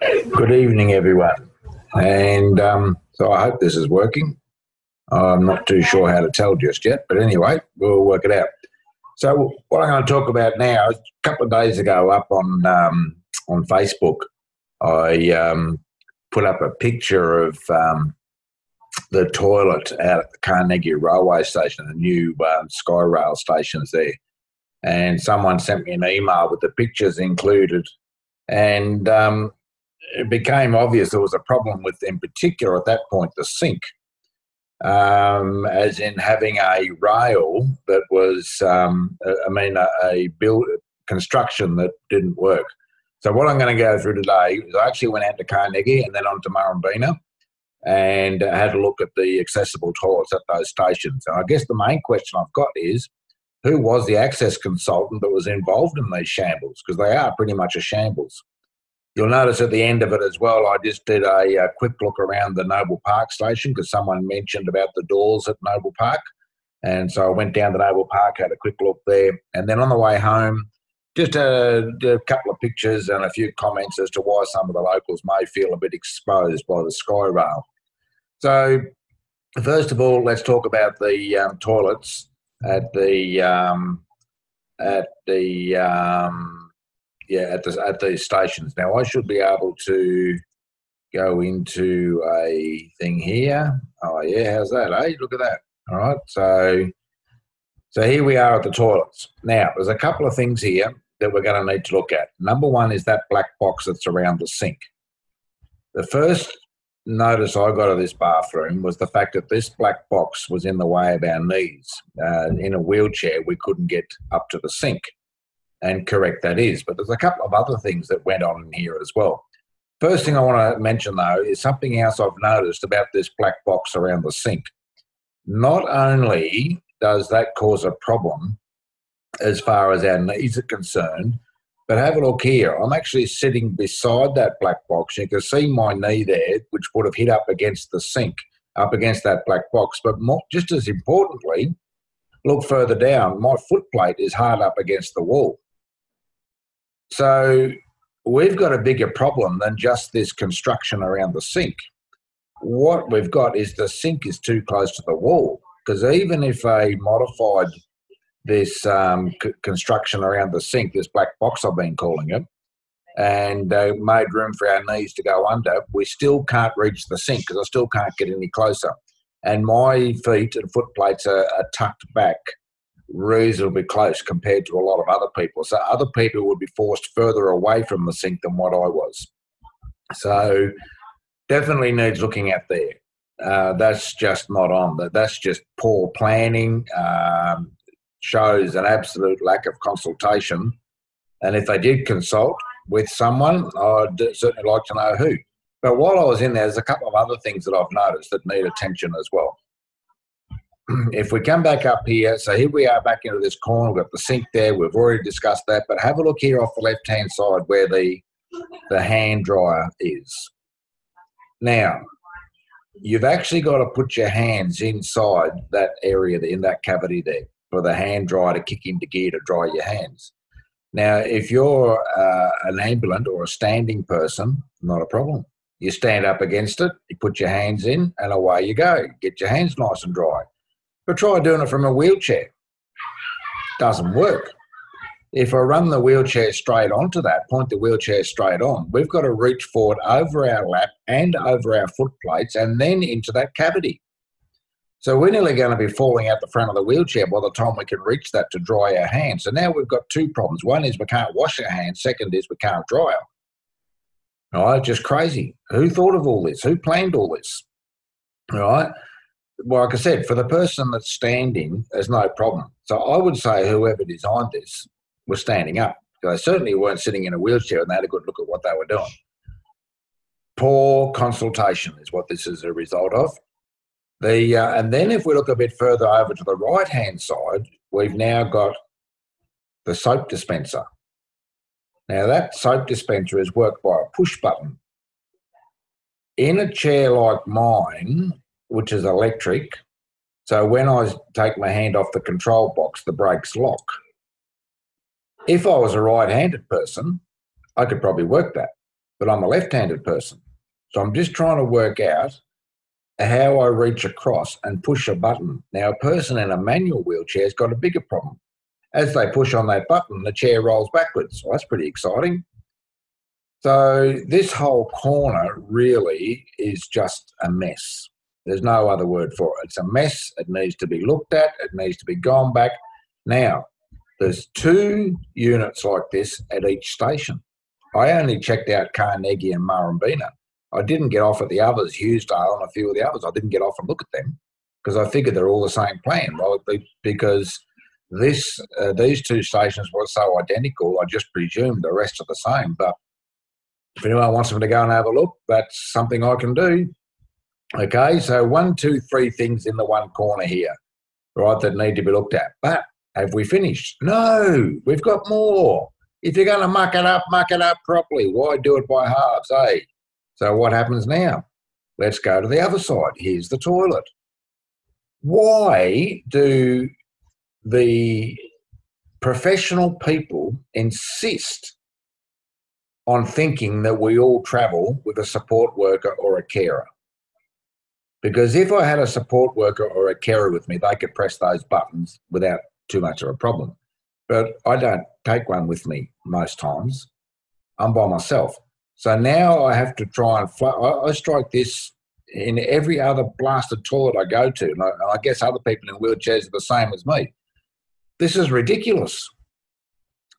Good evening, everyone. And so I hope this is working. I'm not too sure how to tell just yet, but anyway, we'll work it out. So what I'm going to talk about now is a couple of days ago up on Facebook, I put up a picture of the toilet out at the Carnegie railway station, the new Skyrail stations there. And someone sent me an email with the pictures included. And it became obvious there was a problem with, in particular at that point, the sink, as in having a rail that was, a build construction that didn't work. So what I'm going to go through today is I actually went out to Carnegie and then on to Murrumbeena and had a look at the accessible toilets at those stations. And I guess the main question I've got is, who was the access consultant that was involved in these shambles? Because they are pretty much a shambles. You'll notice at the end of it as well, I just did a quick look around the Noble Park station because someone mentioned about the doors at Noble Park. And so I went down to Noble Park, had a quick look there. And then on the way home, just a couple of pictures and a few comments as to why some of the locals may feel a bit exposed by the Skyrail. So first of all, let's talk about the toilets at the stations. Now I should be able to go into a thing here. Oh yeah, how's that? Hey, look at that. All right, so here we are at the toilets. Now there's a couple of things here that we're going to need to look at. Number one is that black box that's around the sink. The first notice I got of this bathroom was the fact that this black box was in the way of our knees. In a wheelchair, we couldn't get up to the sink, and correct that is. But there's a couple of other things that went on in here as well. First thing I want to mention, though, is something else I've noticed about this black box around the sink. Not only does that cause a problem as far as our knees are concerned, but have a look here. I'm actually sitting beside that black box. You can see my knee there, which would have hit up against the sink, up against that black box. But just as importantly, look further down, my foot plate is hard up against the wall. So we've got a bigger problem than just this construction around the sink. What we've got is the sink is too close to the wall, because even if they modified this construction around the sink, this black box I've been calling it, and made room for our knees to go under, we still can't reach the sink because I still can't get any closer. And my feet and foot plates are tucked back reasonably close compared to a lot of other people. So other people would be forced further away from the sink than what I was. So definitely needs looking at there. That's just not on. That's just poor planning. Shows an absolute lack of consultation. And if they did consult with someone, I'd certainly like to know who. But while I was in there, there's a couple of other things that I've noticed that need attention as well. If we come back up here, so here we are back into this corner, we've got the sink there, we've already discussed that, but have a look here off the left-hand side where the hand dryer is. Now, you've actually got to put your hands inside that area, in that cavity there, for the hand dryer to kick into gear to dry your hands. Now, if you're an ambulant or a standing person, not a problem. You stand up against it, you put your hands in, and away you go. Get your hands nice and dry. But try doing it from a wheelchair. Doesn't work. If I run the wheelchair straight onto that, point the wheelchair straight on, we've got to reach forward over our lap and over our foot plates and then into that cavity. So we're nearly going to be falling out the front of the wheelchair by the time we can reach that to dry our hands. So now we've got two problems. One is we can't wash our hands. Second is we can't dry them. All right, just crazy. Who thought of all this? Who planned all this? All right. Well, like I said, for the person that's standing, there's no problem. So I would say whoever designed this was standing up. They certainly weren't sitting in a wheelchair and they had a good look at what they were doing. Poor consultation is what this is a result of. And then if we look a bit further over to the right-hand side, we've now got the soap dispenser. Now, that soap dispenser is worked by a push button. In a chair like mine, which is electric, so when I take my hand off the control box, the brakes lock. If I was a right-handed person, I could probably work that. but I'm a left-handed person. So I'm just trying to work out how I reach across and push a button. Now, a person in a manual wheelchair has got a bigger problem. As they push on that button, the chair rolls backwards. Well, that's pretty exciting. So this whole corner really is just a mess. There's no other word for it. It's a mess. It needs to be looked at. It needs to be gone back. Now, there's 2 units like this at each station. I only checked out Carnegie and Murrumbeena. I didn't get off at the others, Hughesdale and a few of the others. I didn't get off and look at them because I figured they're all the same plan. Well, because these 2 stations were so identical, I just presumed the rest are the same. But if anyone wants me to go and have a look, that's something I can do. Okay, so 1, 2, 3 things in the one corner here, right, that need to be looked at. But have we finished? No, we've got more. If you're going to muck it up properly. Why do it by halves, eh? So what happens now? Let's go to the other side. Here's the toilet. Why do the professional people insist on thinking that we all travel with a support worker or a carer? Because if I had a support worker or a carer with me, they could press those buttons without too much of a problem. But I don't take one with me most times. I'm by myself. So now I have to try and I strike this in every other blasted toilet I go to. And I guess other people in wheelchairs are the same as me. This is ridiculous.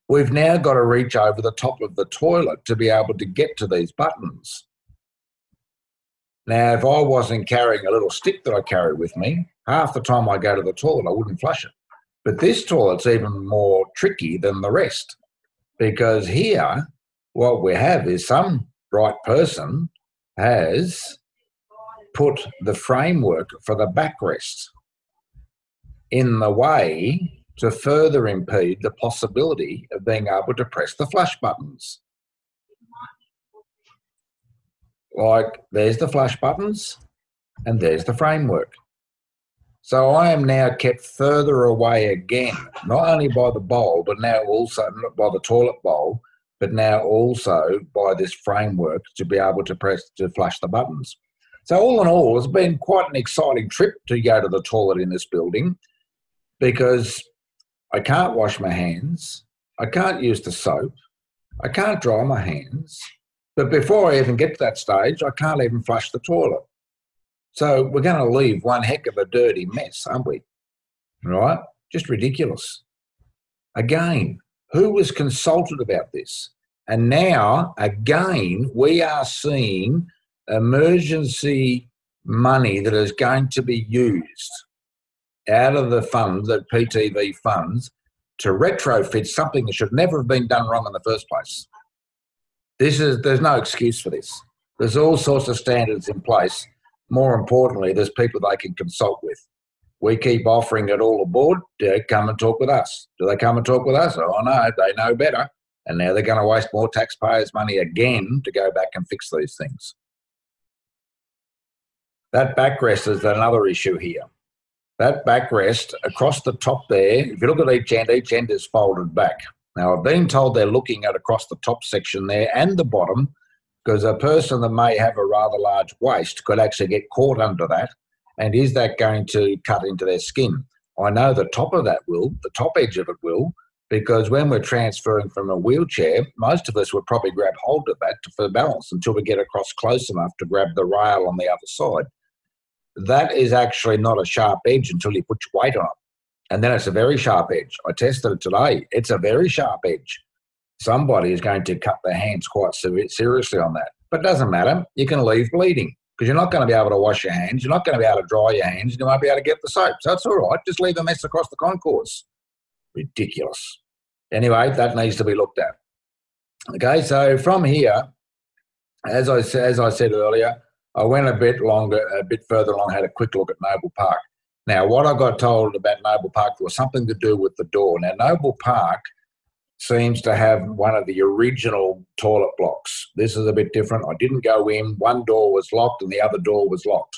We've now got to reach over the top of the toilet to be able to get to these buttons. Now, if I wasn't carrying a little stick that I carry with me, half the time I go to the toilet, I wouldn't flush it. But this toilet's even more tricky than the rest, because here what we have is some bright person has put the framework for the backrest in the way to further impede the possibility of being able to press the flush buttons. Like, there's the flush buttons and there's the framework. So I am now kept further away again, not only by the bowl, but now also by the toilet bowl, but now also by this framework to be able to flush the buttons. So all in all, it's been quite an exciting trip to go to the toilet in this building, because I can't wash my hands, I can't use the soap, I can't dry my hands, but before I even get to that stage, I can't even flush the toilet. So we're going to leave one heck of a dirty mess, aren't we? Right? Just ridiculous. Again, who was consulted about this? And now, again, we are seeing emergency money that is going to be used out of the funds, that PTV funds, to retrofit something that should never have been done wrong in the first place. There's no excuse for this. There's all sorts of standards in place. More importantly, there's people they can consult with. We keep offering it all aboard. Do they come and talk with us? Do they come and talk with us? Oh, no, they know better. And now they're going to waste more taxpayers' money again to go back and fix these things. That backrest is another issue here. That backrest across the top there, if you look at each end is folded back. Now, I've been told they're looking at across the top section there and the bottom, because a person that may have a rather large waist could actually get caught under that. And is that going to cut into their skin? I know the top of that will, the top edge of it will, because when we're transferring from a wheelchair, most of us would probably grab hold of that for balance until we get across close enough to grab the rail on the other side. That is actually not a sharp edge until you put your weight on it. And then it's a very sharp edge. I tested it today. It's a very sharp edge. Somebody is going to cut their hands quite seriously on that. But it doesn't matter. You can leave bleeding, because you're not going to be able to wash your hands. You're not going to be able to dry your hands. You won't be able to get the soap. So it's all right. Just leave a mess across the concourse. Ridiculous. Anyway, that needs to be looked at. Okay, so from here, as I said earlier, I went a bit further along, had a quick look at Noble Park. Now, what I got told about Noble Park was something to do with the door. Now, Noble Park seems to have one of the original toilet blocks. This is a bit different. I didn't go in. One door was locked and the other door was locked.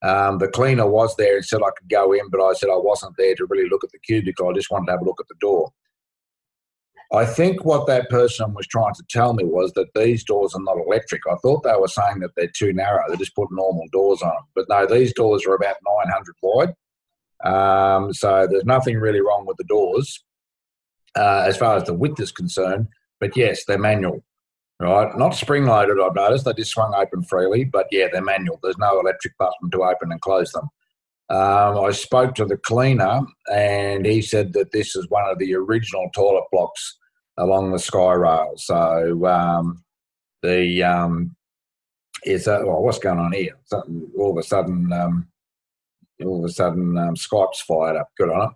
The cleaner was there and said I could go in, but I said I wasn't there to really look at the cubicle. I just wanted to have a look at the door. I think what that person was trying to tell me was that these doors are not electric. I thought they were saying that they're too narrow. They just put normal doors on them. But no, these doors are about 900 wide. So there's nothing really wrong with the doors as far as the width is concerned. But yes, they're manual, right? Not spring-loaded, I've noticed. They just swung open freely. But yeah, they're manual. There's no electric button to open and close them. I spoke to the cleaner, and he said that this is one of the original toilet blocks along the sky rail. So what's going on here? Something, all of a sudden, Skype's fired up. Good on it.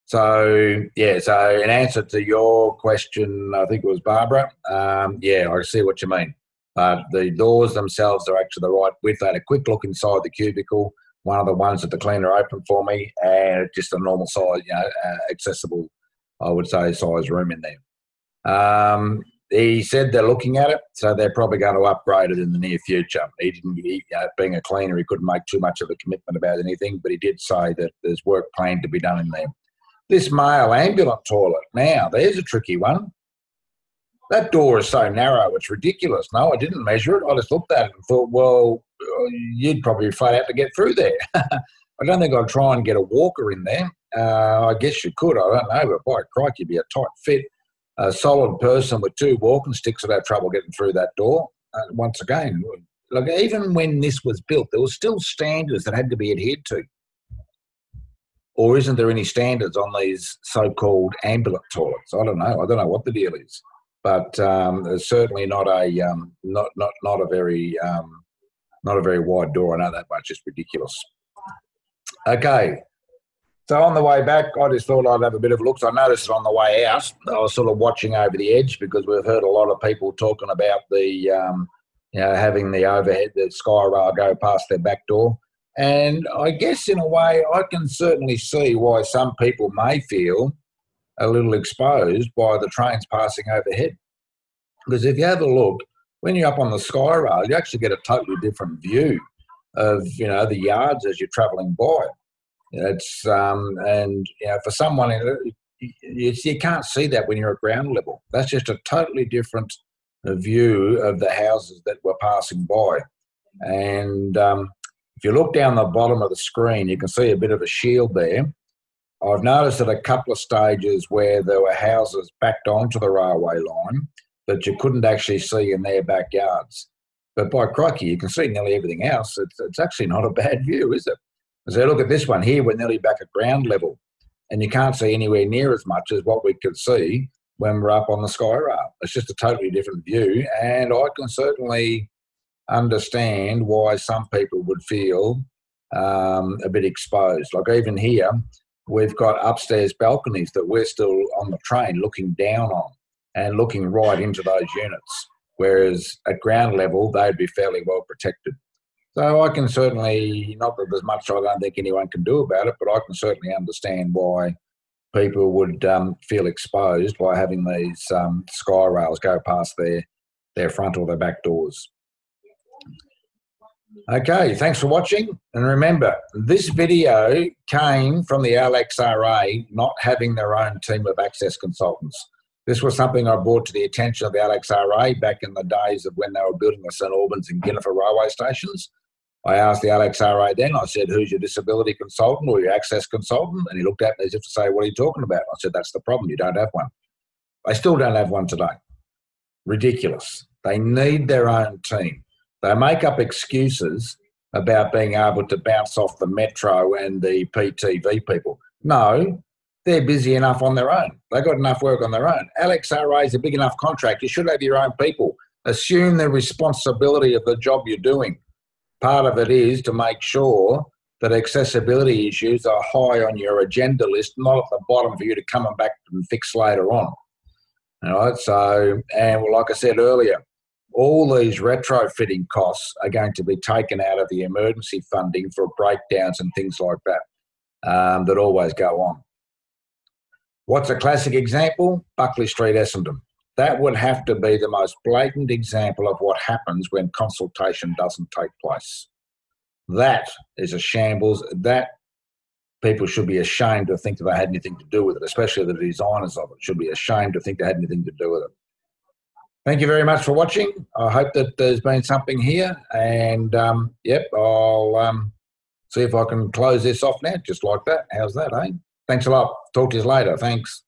So yeah. So in answer to your question, I think it was Barbara. Yeah, I see what you mean. But the doors themselves are actually the right width. I had a quick look inside the cubicle. One of the ones that the cleaner opened for me, and just a normal size, accessible, I would say, size room in there. He said they're looking at it, so they're probably going to upgrade it in the near future. Being a cleaner, he couldn't make too much of a commitment about anything, but he did say that there's work planned to be done in there. This male ambulant toilet, now, there's a tricky one. That door is so narrow, it's ridiculous. No, I didn't measure it. I just looked at it and thought, well, you'd probably be flat out to get through there. I don't think I'd try and get a walker in there. I guess you could, I don't know, but by crikey, you'd be a tight fit. A solid person with 2 walking sticks would have trouble getting through that door. Once again, like, even when this was built, there were still standards that had to be adhered to. Or isn't there any standards on these so-called ambulant toilets? I don't know. I don't know what the deal is. But there's certainly not a very wide door. I know that much. It's ridiculous. Okay, so on the way back, I just thought I'd have a bit of a look. So I noticed it on the way out. I was sort of watching over the edge because we've heard a lot of people talking about the having the overhead, the sky rail go past their back door. And I guess in a way, I can certainly see why some people may feel a little exposed by the trains passing overhead. Because if you have a look, when you're up on the sky rail, you actually get a totally different view of, the yards as you're travelling by. It's for someone, you can't see that when you're at ground level. That's just a totally different view of the houses that we're passing by. And if you look down the bottom of the screen, you can see a bit of a shield there. I've noticed at a couple of stages where there were houses backed onto the railway line that you couldn't actually see in their backyards. But by crikey, you can see nearly everything else. It's actually not a bad view, is it? So look at this one here, we're nearly back at ground level, and you can't see anywhere near as much as what we could see when we're up on the sky rail. It's just a totally different view, and I can certainly understand why some people would feel a bit exposed. Like even here, we've got upstairs balconies that we're still on the train looking down on and looking right into those units, whereas at ground level, they'd be fairly well protected. So I can certainly, not that there's much I don't think anyone can do about it, but I can certainly understand why people would feel exposed by having these sky rails go past their front or their back doors. Okay, thanks for watching. And remember, this video came from the LXRA not having their own team of access consultants. This was something I brought to the attention of the LXRA back in the days of when they were building the St Albans and Ginnifer railway stations. I asked the LXRA then, I said, who's your disability consultant or your access consultant? And he looked at me as if to say, what are you talking about? I said, that's the problem, you don't have one. They still don't have one today. Ridiculous. They need their own team. They make up excuses about being able to bounce off the Metro and the PTV people. No, they're busy enough on their own. They've got enough work on their own. LXRA is a big enough contract. You should have your own people. Assume the responsibility of the job you're doing. Part of it is to make sure that accessibility issues are high on your agenda list, not at the bottom for you to come back and fix later on. All right, so, and like I said earlier, all these retrofitting costs are going to be taken out of the emergency funding for breakdowns and things like that, that always go on. What's a classic example? Buckley Street, Essendon. That would have to be the most blatant example of what happens when consultation doesn't take place. That is a shambles. That people should be ashamed to think that they had anything to do with it, especially the designers of it should be ashamed to think they had anything to do with it. Thank you very much for watching. I hope that there's been something here, and yep, I'll see if I can close this off now, just like that. How's that, eh? Thanks a lot. Talk to you later. Thanks.